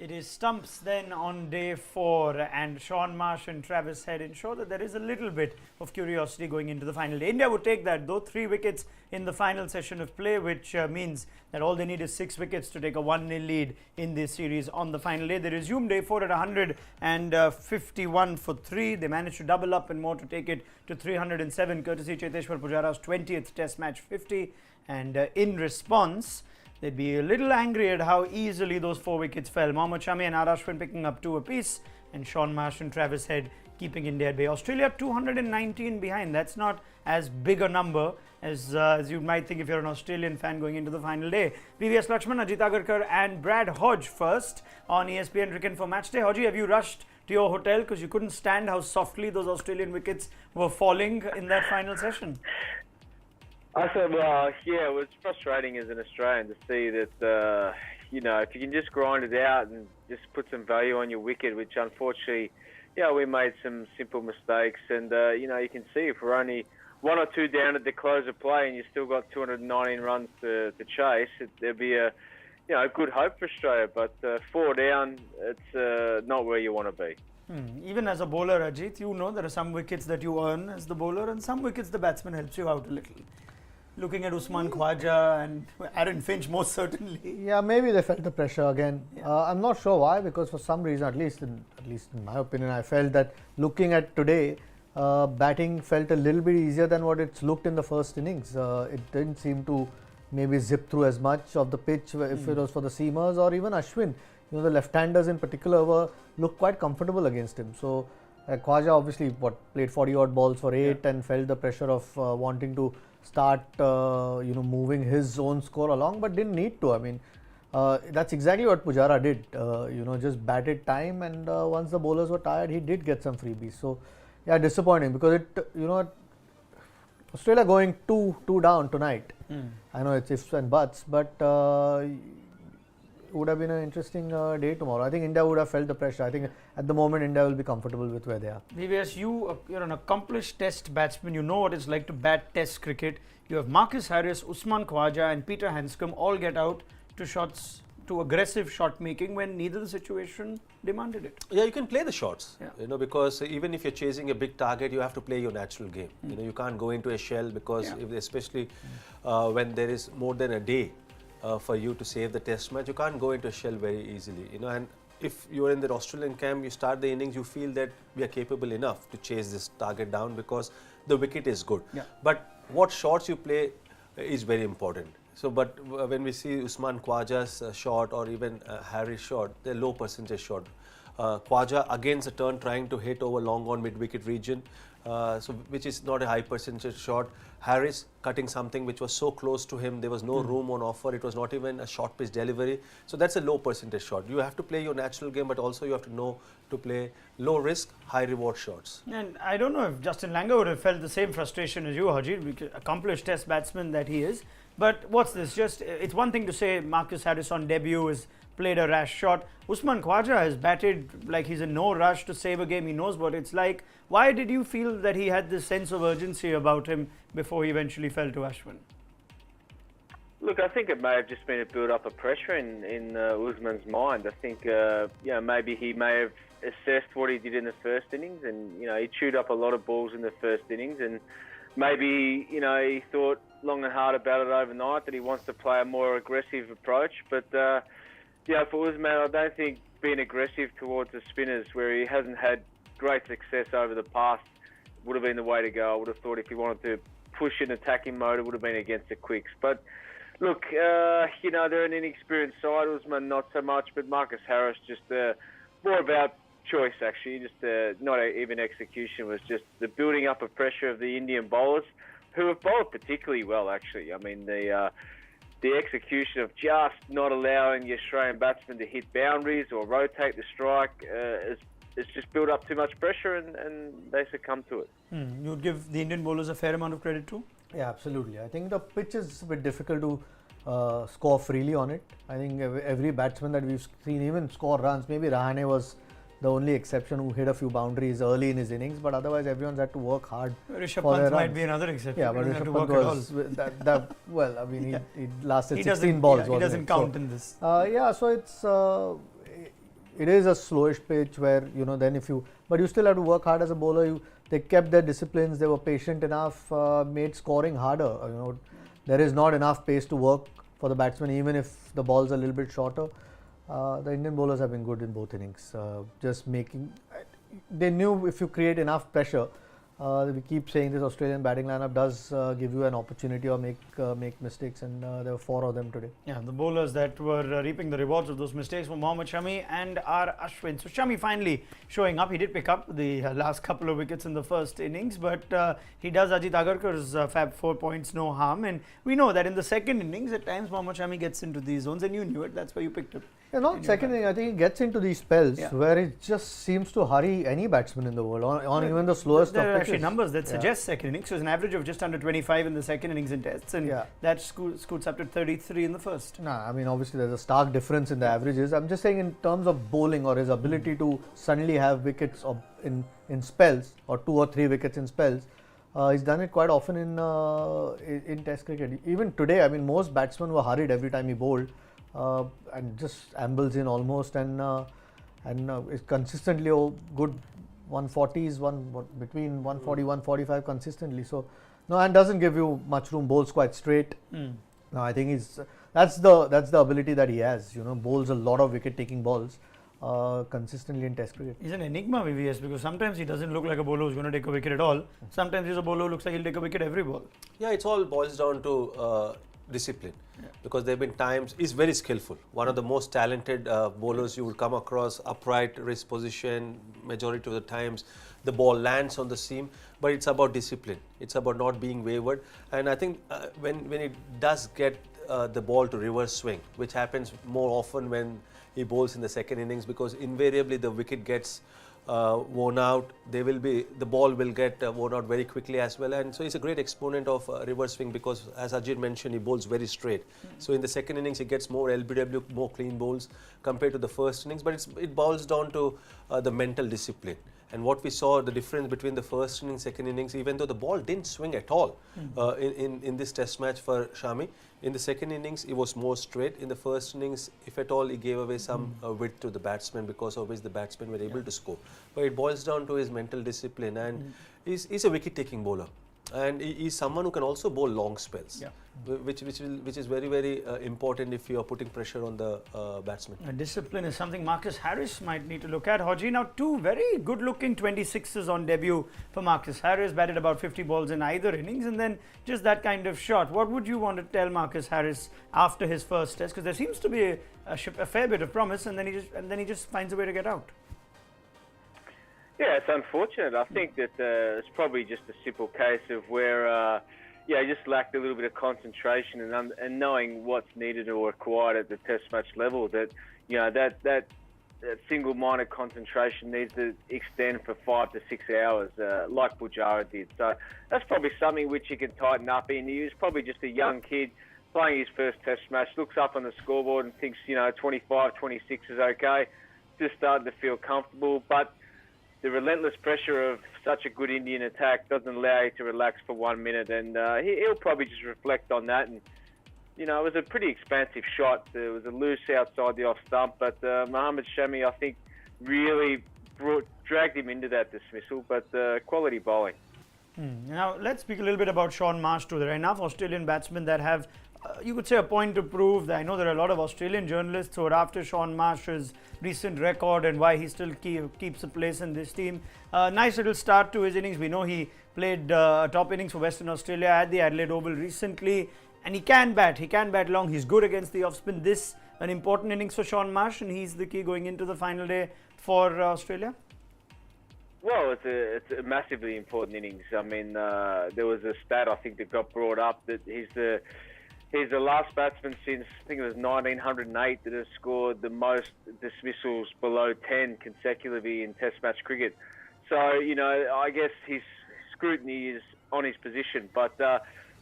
It is stumps then on day 4, and Shaun Marsh and Travis Head ensure that there is a little bit of curiosity going into the final day. India would take that though, 3 wickets in the final session of play, which means that all they need is 6 wickets to take a 1-0 lead in this series on the final day. They resume day 4 at 151 for 3. They managed to double up and more to take it to 307, courtesy Cheteshwar Pujara's 20th Test match 50. And in response, they'd be a little angry at how easily those 4 wickets fell. Mohammad Shami and R. Ashwin picking up 2 apiece, and Shaun Marsh and Travis Head keeping India at bay. Australia 219 behind. That's not as big a number as you might think if you're an Australian fan going into the final day. VVS Lakshman, Ajit Agarkar and Brad Hodge first on ESPN Cricket for Matchday. Hodge, have you rushed to your hotel because you couldn't stand how softly those Australian wickets were falling in that final session? I said, well, yeah, it was frustrating as an Australian to see that, if you can just grind it out and just put some value on your wicket, which unfortunately, we made some simple mistakes. And, you can see if we're only 1 or 2 down at the close of play and you still got 219 runs to chase, there'd be a good hope for Australia. But 4 down, it's not where you want to be. Even as a bowler, Ajit, you know there are some wickets that you earn as the bowler and some wickets the batsman helps you out a little. Looking at Usman Khawaja and Aaron Finch, most certainly. Yeah, maybe they felt the pressure again. Yeah. I'm not sure why, because for some reason, at least in my opinion, I felt that looking at today, batting felt a little bit easier than what it's looked in the first innings. It didn't seem to maybe zip through as much of the pitch if it was for the seamers or even Ashwin. The left-handers in particular looked quite comfortable against him. So Khawaja obviously played 40 odd balls for 8 and felt the pressure of wanting to start moving his own score along, but didn't need to. I mean, that's exactly what Pujara did. Just batted time, and once the bowlers were tired, he did get some freebies. So yeah, disappointing because Australia going 2 down tonight. I know it's ifs and buts, but it would have been an interesting day tomorrow. I think India would have felt the pressure. I think at the moment India will be comfortable with where they are. VVS, you're an accomplished test batsman. You know what it's like to bat test cricket. You have Marcus Harris, Usman Khawaja and Peter Handscomb all get out to aggressive shot making when neither the situation demanded it. Yeah, you can play the shots, Yeah. because even if you're chasing a big target, you have to play your natural game. You can't go into a shell because especially when there is more than a day for you to save the test match, you can't go into a shell very easily. And if you're in the Australian camp, you start the innings, you feel that we are capable enough to chase this target down because the wicket is good. Yeah. But what shots you play is very important. So, but when we see Usman Khawaja's shot or even Harry's shot, they're low percentage shot. Khawaja against a turn trying to hit over long on mid-wicket region, which is not a high percentage shot. Harris cutting something which was so close to him, there was no room on offer, it was not even a short pitch delivery. So that's a low percentage shot. You have to play your natural game, but also you have to know to play low risk, high reward shots. And I don't know if Justin Langer would have felt the same frustration as you, Haji, accomplished test batsman that he is. But what's this? It's one thing to say Marcus Harris on debut has played a rash shot. Usman Khawaja has batted like he's in no rush to save a game. He knows what it's like. Why did you feel that he had this sense of urgency about him before he eventually fell to Ashwin? Look, I think it may have just been a build-up of pressure in Usman's mind. I think, maybe he may have assessed what he did in the first innings and, he chewed up a lot of balls in the first innings and maybe, he thought long and hard about it overnight that he wants to play a more aggressive approach. But, for Usman, I don't think being aggressive towards the spinners where he hasn't had great success over the past would have been the way to go. I would have thought if he wanted to push in attacking mode, it would have been against the quicks. But look, they're an inexperienced side. Usman not so much, but Marcus Harris just more about choice actually. Just not even execution, was just the building up of pressure of the Indian bowlers who have bowled particularly well actually. I mean the execution of just not allowing the Australian batsmen to hit boundaries or rotate the strike it's just built up too much pressure and they succumb to it. You would give the Indian bowlers a fair amount of credit too? Yeah, absolutely. I think the pitch is a bit difficult to score freely on it. I think every batsman that we've seen even score runs, maybe Rahane was the only exception who hit a few boundaries early in his innings, but otherwise everyone's had to work hard. Rishabh for their Pant might runs. be another exception. Yeah, but Rishabh Pant was he lasted He 16 balls. he doesn't count in this. So it's it is a slowish pitch where, then but you still have to work hard as a bowler. They kept their disciplines, they were patient enough, made scoring harder. There is not enough pace to work for the batsman, even if the ball's a little bit shorter. The Indian bowlers have been good in both innings. They knew if you create enough pressure, we keep saying this Australian batting lineup does give you an opportunity or make mistakes, and there were 4 of them today. Yeah, the bowlers that were reaping the rewards of those mistakes were Mohammad Shami and R. Ashwin. So Shami finally showing up. He did pick up the last couple of wickets in the first innings, but he does Ajit Agarkar's fab 4 points no harm. And we know that in the second innings, at times Mohammad Shami gets into these zones, and you knew it. That's why you picked him. Second inning, I think he gets into these spells where it just seems to hurry any batsman in the world on even the slowest of pitches. There are actually numbers that suggest second innings. So it's an average of just under 25 in the second innings in tests, and that scoots up to 33 in the first. Obviously there's a stark difference in the averages. I'm just saying in terms of bowling or his ability to suddenly have wickets in spells, or 2 or 3 wickets in spells. He's done it quite often in Test cricket. Even today, most batsmen were hurried every time he bowled. And just ambles in almost, and is consistently good 140s, between 140 145 consistently. So and doesn't give you much room. Bowls quite straight. No, I think that's the ability that he has. Bowls a lot of wicket taking balls consistently in Test cricket. He's an enigma, VVS, because sometimes he doesn't look like a bowler who's going to take a wicket at all. Sometimes he's a bowler who looks like he'll take a wicket every ball. Yeah, it's all boils down to discipline, because there have been times he's very skillful, one of the most talented bowlers you will come across, upright wrist position, majority of the times the ball lands on the seam, but it's about discipline, it's about not being wayward. And I think when it does get the ball to reverse swing, which happens more often when he bowls in the second innings, because invariably the wicket gets worn out, the ball will get worn out very quickly as well. And so he's a great exponent of reverse swing, because as Ajit mentioned, he bowls very straight. So in the second innings he gets more LBW, more clean bowls compared to the first innings, but it boils down to the mental discipline. And what we saw, the difference between the first innings, second innings, even though the ball didn't swing at all in this test match for Shami, in the second innings he was more straight. In the first innings, if at all, he gave away some width to the batsman, because of which the batsmen were able to score. But it boils down to his mental discipline, and he's a wicket-taking bowler. And he's someone who can also bowl long spells, which is very, very important if you are putting pressure on the batsman. Discipline is something Marcus Harris might need to look at. Haji, now 2 very good-looking 26s on debut for Marcus Harris, batted about 50 balls in either innings, and then just that kind of shot. What would you want to tell Marcus Harris after his first test? Because there seems to be a fair bit of promise, and then he just finds a way to get out. Yeah, it's unfortunate. I think that it's probably just a simple case of where, he just lacked a little bit of concentration and knowing what's needed or required at the Test match level. That that single-minded concentration needs to extend for 5 to 6 hours, like Pujara did. So that's probably something which he can tighten up in. He was probably just a young kid playing his first Test match, looks up on the scoreboard and thinks 25, 26 is okay. Just starting to feel comfortable, but the relentless pressure of such a good Indian attack doesn't allow you to relax for 1 minute, and he'll probably just reflect on that. And it was a pretty expansive shot. There was a loose outside the off stump, but Mohammad Shami, I think, really dragged him into that dismissal. But quality bowling. Now let's speak a little bit about Shaun Marsh too. There are enough Australian batsmen that have, you could say, a point to prove. I know there are a lot of Australian journalists who are after Shaun Marsh's recent record and why he still keeps a place in this team. Nice little start to his innings. We know he played top innings for Western Australia at the Adelaide Oval recently, and he can bat. He can bat long. He's good against the off spin. This an important innings for Shaun Marsh, and he's the key going into the final day for Australia. Well, it's a massively important innings. There was a stat I think that got brought up that he's the last batsman since, I think it was 1908, that has scored the most dismissals below 10 consecutively in Test match cricket. So, I guess his scrutiny is on his position. But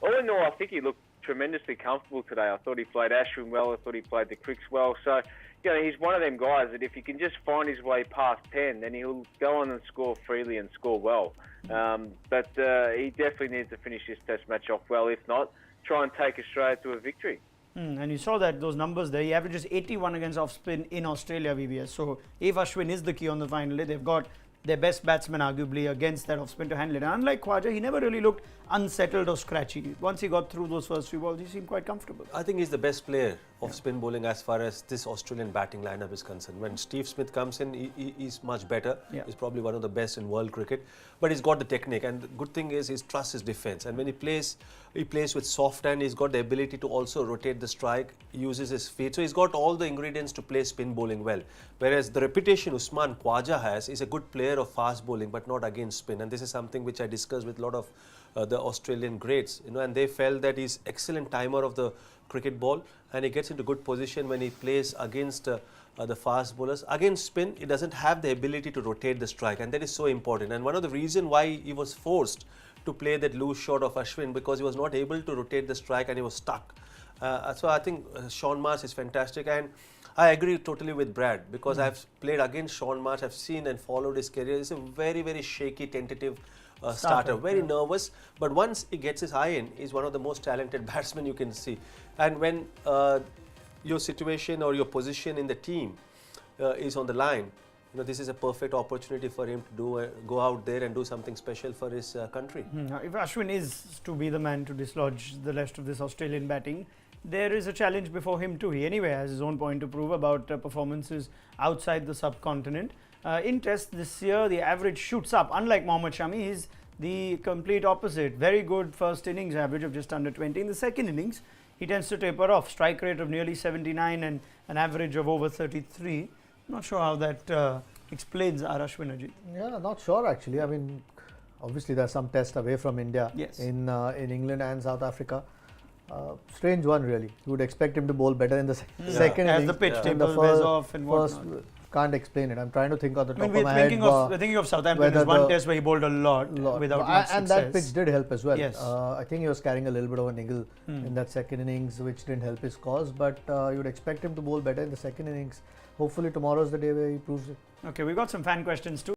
all in all, I think he looked tremendously comfortable today. I thought he played Ashwin well. I thought he played the Cricks well. So, he's one of them guys that if he can just find his way past 10, then he'll go on and score freely and score well. But he definitely needs to finish this Test match off well. If not, try and take Australia to a victory. And you saw that those numbers there. He averages 81 against off spin in Australia, VVS. So if Ashwin is the key on the final day, they've got their best batsman arguably against that off spin to handle it. And unlike Khwaja, he never really looked unsettled or scratchy. Once he got through those first few balls, he seemed quite comfortable. I think he's the best player of spin bowling as far as this Australian batting lineup is concerned. When Steve Smith comes in, he's much better. Yeah. He's probably one of the best in world cricket. But he's got the technique, and the good thing is he trusts his defence. And when he plays with soft hand. He's got the ability to also rotate the strike, uses his feet. So he's got all the ingredients to play spin bowling well. Whereas the reputation Usman Khwaja has is a good player of fast bowling, but not against spin. And this is something which I discussed with a lot of the Australian greats, and they felt that he's excellent timer of the cricket ball, and he gets into good position when he plays against the fast bowlers. Against spin, he doesn't have the ability to rotate the strike, and that is so important. And one of the reasons why he was forced to play that loose shot of Ashwin, because he was not able to rotate the strike and he was stuck. So I think Shaun Marsh is fantastic, and I agree totally with Brad, because I've played against Shaun Marsh. I've seen and followed his career. He's a very, very shaky, tentative starter, very nervous, but once he gets his eye in, he's one of the most talented batsmen you can see. And when your situation or your position in the team is on the line, this is a perfect opportunity for him to go out there and do something special for his country. Now, if Ashwin is to be the man to dislodge the rest of this Australian batting, there is a challenge before him too. He anyway has his own point to prove about performances outside the subcontinent. In Test this year, the average shoots up. Unlike Mohammad Shami, he's the complete opposite. Very good first innings average of just under 20. In the second innings, he tends to taper off. Strike rate of nearly 79 and an average of over 33. Not sure how that explains our Ashwin, Ajit. Yeah, not sure actually. I mean, obviously there's some test away from India in England and South Africa. Strange one really. You would expect him to bowl better in the second innings. As the pitch in the table wears off and first, whatnot. can't explain it. I'm trying to think on the top of we're my thinking head. we're thinking of Southampton. There's one test where he bowled a lot without much and success. that pitch did help as well. Yes. I think he was carrying a little bit of a niggle in that second innings, which didn't help his cause. But you would expect him to bowl better in the second innings. Hopefully tomorrow is the day where he proves it. Okay, we got some fan questions too.